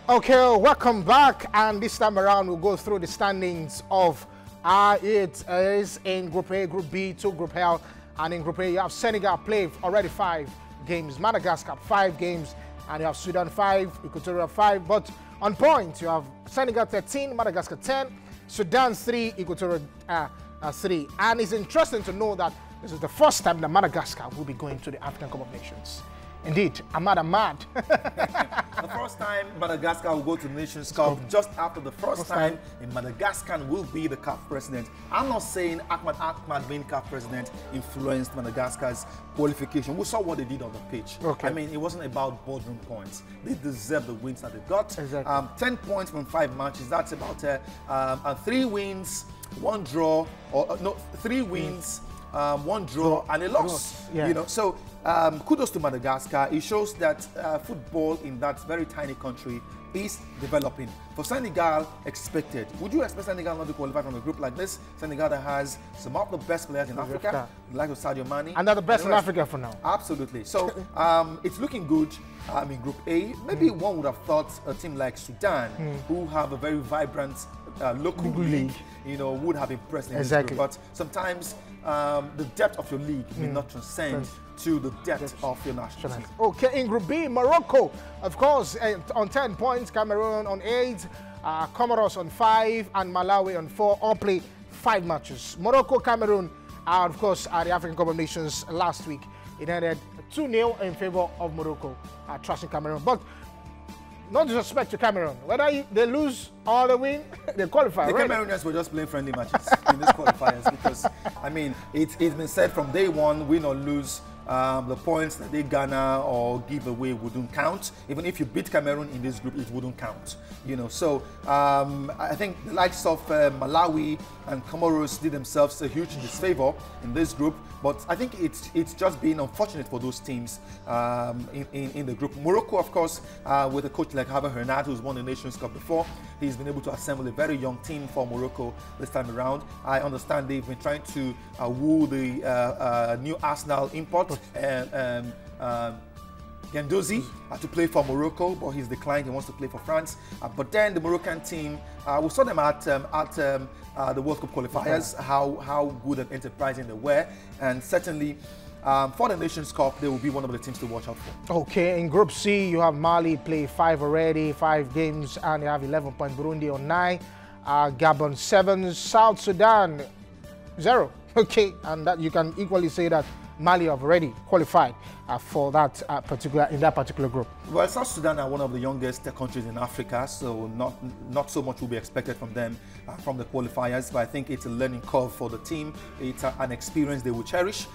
Okay, welcome back, and this time around we'll go through the standings of it is in Group A, Group B, to Group L, and in Group A you have Senegal played already 5 games, Madagascar 5 games, and you have Sudan 5, Equatorial 5, but on points you have Senegal 13, Madagascar 10, Sudan 3, Equatorial 3, and it's interesting to know that this is the first time that Madagascar will be going to the African Cup of Nations. Indeed, Ahmad. The first time Madagascar will go to the Nations Cup, just after the first time in Madagascar will be the CAF president. I'm not saying Ahmad being CAF president influenced Madagascar's qualification. We saw what they did on the pitch. Okay. I mean, it wasn't about boardroom points. They deserve the wins that they got. Exactly. 10 points from 5 matches. That's about 3 wins, 1 draw, or no, 3 wins. 1 draw and a loss. Yeah. You know, so kudos to Madagascar. It shows that football in that very tiny country is developing. For Senegal, expected. Would you expect Senegal not to qualify from a group like this? Senegal that has some of the best players in Africa, like Sadio Mane. And they're the best in Africa for now. Absolutely. So it's looking good in Group A. Maybe one would have thought a team like Sudan, who have a very vibrant local league, you know, would have impressed in this group. But sometimes the depth of your league may not transcend to the depth of your national team. Okay, in Group B, Morocco, of course, on 10 points, Cameroon on 8, Comoros on 5, and Malawi on 4, all play 5 matches. Morocco, Cameroon, of course, at the African Cup of Nations last week. It ended 2-0 in favor of Morocco, trashing Cameroon. But no disrespect to Cameroon. Whether they lose or they win, they qualify. The Cameroonians were just playing friendly matches in these qualifiers because, I mean, it's been said from day one, win or lose, the points that they garner or give away wouldn't count. Even if you beat Cameroon in this group, it wouldn't count. You know, so I think the likes of Malawi and Comoros did themselves a huge disfavor in this group. But I think it's just been unfortunate for those teams in the group. Morocco, of course, with a coach like Hervé Renard, who's won the Nations Cup before, he's been able to assemble a very young team for Morocco this time around. I understand they've been trying to woo the new Arsenal import, Guendouzi, to play for Morocco, but he's declined. He wants to play for France. But then the Moroccan team, we saw them at the World Cup qualifiers, how good and enterprising they were, and certainly for the Nations Cup, they will be one of the teams to watch out for. Okay, in Group C, you have Mali play 5 already, 5 games, and they have 11 points. Burundi on 9, Gabon 7, South Sudan 0. Okay, and that you can equally say that Mali have already qualified for that particular group. Well, South Sudan are one of the youngest countries in Africa, so not so much will be expected from them from the qualifiers. But I think it's a learning curve for the team. It's an experience they will cherish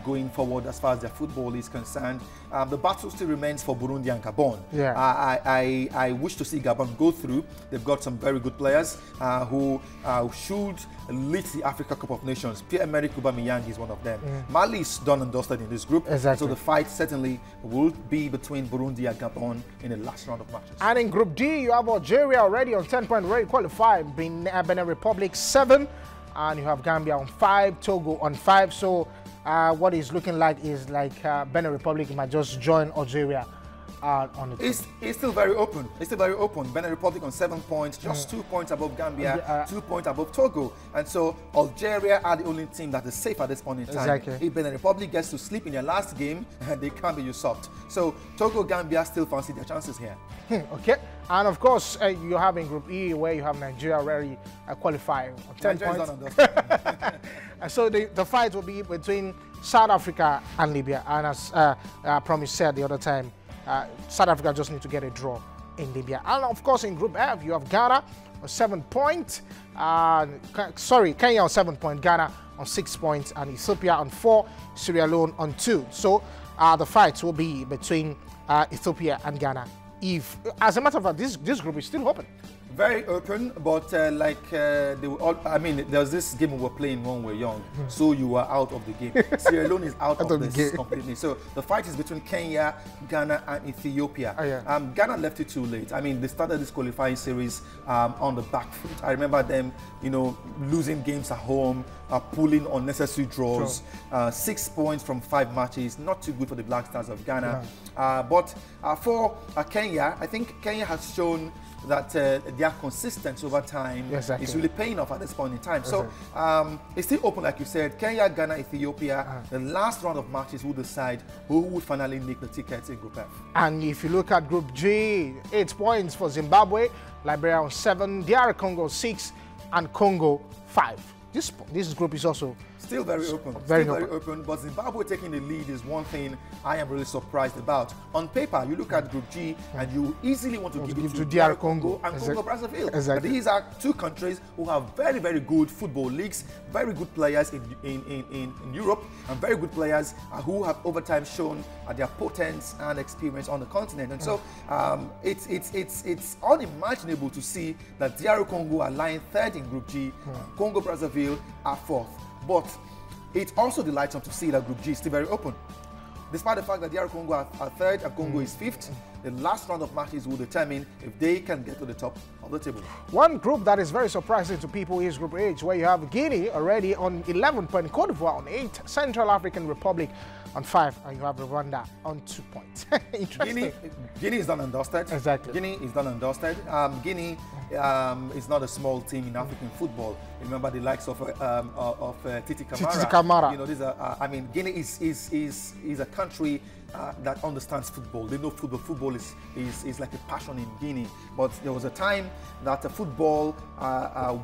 going forward as far as their football is concerned. The battle still remains for Burundi and Gabon. Yeah. I wish to see Gabon go through. They've got some very good players who should lead the Africa Cup of Nations. Pierre-Emerick Aubameyang is one of them. Mali is done and dusted in this group. Exactly. So the fight certainly will be between Burundi and Gabon in the last round of matches. And in Group D, you have Algeria already on 10 points, already qualified. Benin Republic 7, and you have Gambia on 5, Togo on 5. So what is looking like is like Benin Republic might just join Algeria on the team. It's still very open. It's still very open. Benin Republic on 7 points, just 2 points above Gambia, 2 points above Togo. And so Algeria are the only team that is safe at this point in time. Exactly. If Benin Republic gets to sleep in their last game, they can't be usurped. So Togo, Gambia still fancy their chances here. Okay. And of course, you have in Group E where you have Nigeria already qualifying on 10 points. And so the fight will be between South Africa and Libya. And as Promise said the other time, South Africa just need to get a draw in Libya. And of course, in Group F, you have Ghana on 7 points. Kenya on 7 points, Ghana on 6 points, and Ethiopia on 4, Sierra Leone on 2. So the fight will be between Ethiopia and Ghana. As a matter of fact, this group is still open. Very open, but I mean, there's this game we were playing when we were young, so you were out of the game. Sierra Leone is out of this completely. So the fight is between Kenya, Ghana, and Ethiopia. Oh, yeah. Ghana left it too late. I mean, they started this qualifying series on the back foot. I remember them, you know, losing games at home, pulling unnecessary draws. 6 points from 5 matches, not too good for the Black Stars of Ghana. Yeah. But for Kenya, I think Kenya has shown that their consistency over time is really paying off at this point in time. So it's still open, like you said. Kenya, Ghana, Ethiopia. The last round of matches will decide who will finally make the tickets in Group F. And if you look at Group G, 8 points for Zimbabwe, Liberia on 7, DR Congo 6, and Congo 5. This group is also still very open. Very open. But Zimbabwe taking the lead is one thing I am really surprised about. On paper, you look at Group G and you easily want to give it to DR Congo and Congo Brazzaville. Exactly. These are two countries who have very, very good football leagues, very good players in Europe, and very good players who have over time shown their potence and experience on the continent. And so it's unimaginable to see that DR Congo are lying third in Group G, Congo Brazzaville are fourth. But it's also delightsome to see that Group G is still very open. Despite the fact that DR Congo are third and Congo is fifth, the last round of matches will determine if they can get to the top of the table. One group that is very surprising to people is Group H, where you have Guinea already on 11 points, Cote d'Ivoire on 8, Central African Republic on 5, and you have Rwanda on 2 points. Interesting. Guinea is done and dusted. Exactly. Guinea is done and dusted. Guinea is not a small team in African football. Remember the likes of Titi Camara. Titi Camara. You know, these are. I mean, Guinea is a country that understands football. They know football. Football is like a passion in Guinea. But there was a time that the football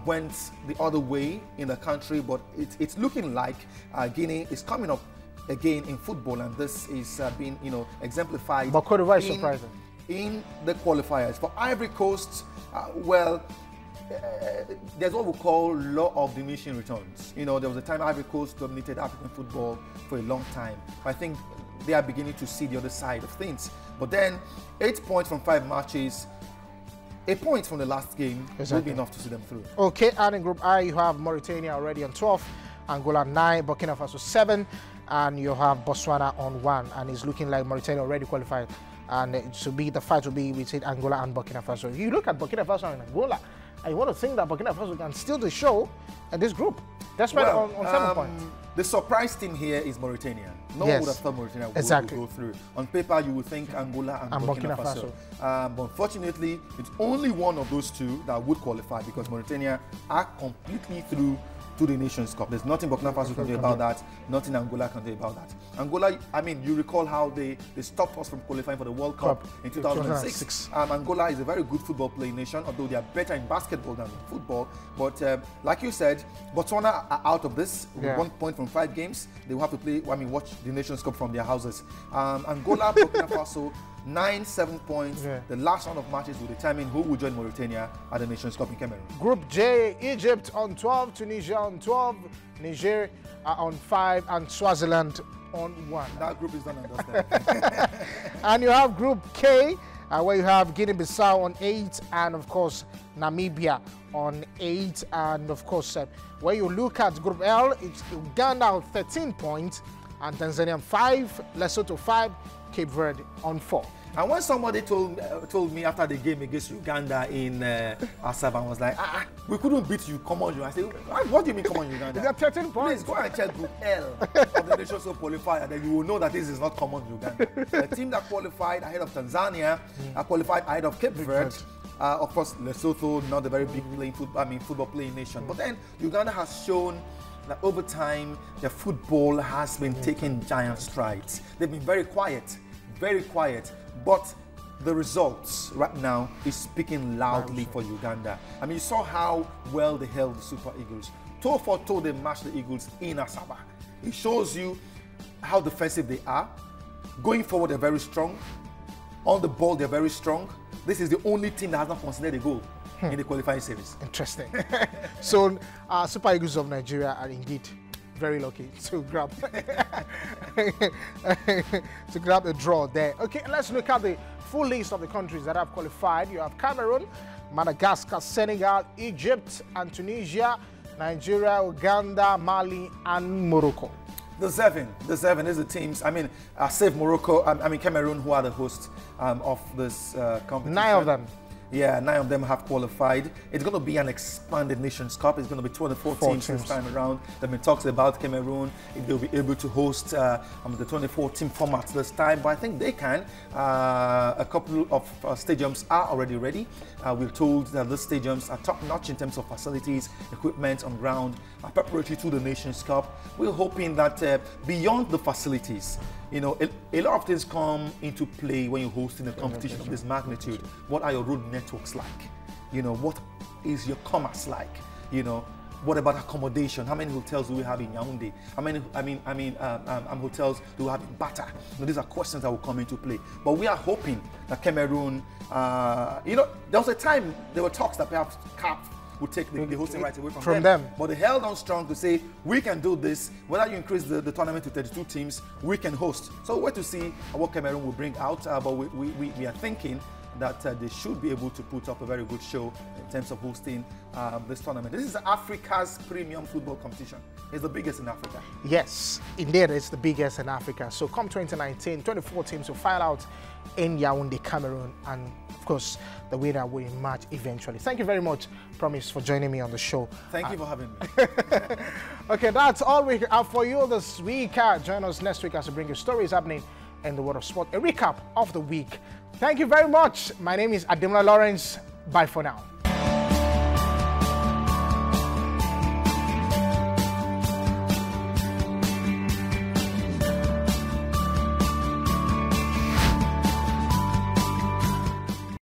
went the other way in the country. But it's looking like Guinea is coming up again in football, and this is being exemplified. But Cote d'Ivoire is surprising in the qualifiers. For Ivory Coast, there's what we call law of diminishing returns. You know, there was a time Ivory Coast dominated African football for a long time. I think they are beginning to see the other side of things. But then, 8 points from 5 matches, 8 points from the last game will be enough to see them through. Okay, and in Group I, you have Mauritania already on 12, Angola 9, Burkina Faso 7, and you have Botswana on 1, and it's looking like Mauritania already qualified. And the fight will be between Angola and Burkina Faso. If you look at Burkina Faso and Angola, and you want to think that Burkina Faso can steal the show in this group, despite on 7 points. The surprise team here is Mauritania. No one would have thought Mauritania would go through. On paper, you would think Angola and Burkina Faso. But unfortunately, it's only one of those two that would qualify because Mauritania are completely through to the Nations Cup. There's nothing Burkina Faso can do about that, nothing Angola can do about that. Angola, I mean, you recall how they stopped us from qualifying for the World Cup in 2006. Angola is a very good football playing nation, although they are better in basketball than in football. But like you said, Botswana are out of this with 1 point from 5 games. They will have to play, watch the Nations Cup from their houses. Angola, Burkina Faso, 9-7 points. The last round of matches will determine who will join Mauritania at the Nations Cup in Cameroon. Group J, Egypt on 12, Tunisia on 12, Niger on 5, and Swaziland on 1. That group is done and dusted. And you have Group K, where you have Guinea-Bissau on 8, and of course Namibia on 8, and of course where you look at Group L, it's Uganda on 13 points, and Tanzania on 5, Lesotho 5, Cape Verde on 4. And when somebody told me after the game against Uganda in Asaba, I was like, we couldn't beat you, come on, you. I said, what do you mean, come on, Uganda? You got 13 points. Please go and check Group L of the Nations Cup qualifier, and then you will know that this is not common Uganda. The team that qualified ahead of Tanzania, qualified ahead of Cape Verde. Of course, Lesotho, not a very big football playing nation. But then Uganda has shown that over time, their football has been taking giant strides. They've been very quiet, but the results right now is speaking loudly for Uganda. I mean, you saw how well they held the Super Eagles. Toe for toe, they matched the Eagles in Asaba. It shows you how defensive they are. Going forward, they're very strong. On the ball, they're very strong. This is the only team that has not conceded a goal in the qualifying series. Interesting. So, Super Eagles of Nigeria are indeed very lucky to grab a draw there. Okay, let's look at the full list of the countries that have qualified. You have Cameroon, Madagascar, Senegal, Egypt, and Tunisia, Nigeria, Uganda, Mali, and Morocco. The seven is the teams. I mean, save Morocco. I mean, Cameroon, who are the hosts of this competition. 9 of them. Yeah, 9 of them have qualified. It's going to be an expanded Nations Cup. It's going to be 24 teams this time around. There have been talks about Cameroon, if they'll be able to host the 24-team format this time. But I think they can. A couple of stadiums are already ready. We're told that the stadiums are top-notch in terms of facilities, equipment on ground, preparatory to the Nations Cup. We're hoping that beyond the facilities, you know, a lot of things come into play when you're hosting a competition of this magnitude. What are your road networks like? You know, what is your commerce like? You know, what about accommodation? How many hotels do we have in Yaoundé? How many, hotels do we have in Bata? You know, these are questions that will come into play. But we are hoping that Cameroon, you know, there was a time there were talks that perhaps CAF would take the hosting rights away from them. But they held on strong to say, we can do this. Whether you increase the tournament to 32 teams, we can host. So we're to see what Cameroon will bring out. But we are thinking that they should be able to put up a very good show in terms of hosting this tournament. This is Africa's premium football competition. It's the biggest in Africa. Yes, indeed, it's the biggest in Africa. So come 2019, 24 teams will file out in Yaoundé, Cameroon, and of course, the winner will emerge eventually. Thank you very much, Promise, for joining me on the show. Thank you for having me. Okay, that's all we have for you this week. Join us next week as we bring you stories happening in the world of sport. A recap of the week. Thank you very much. My name is Ademola Lawrence. Bye for now.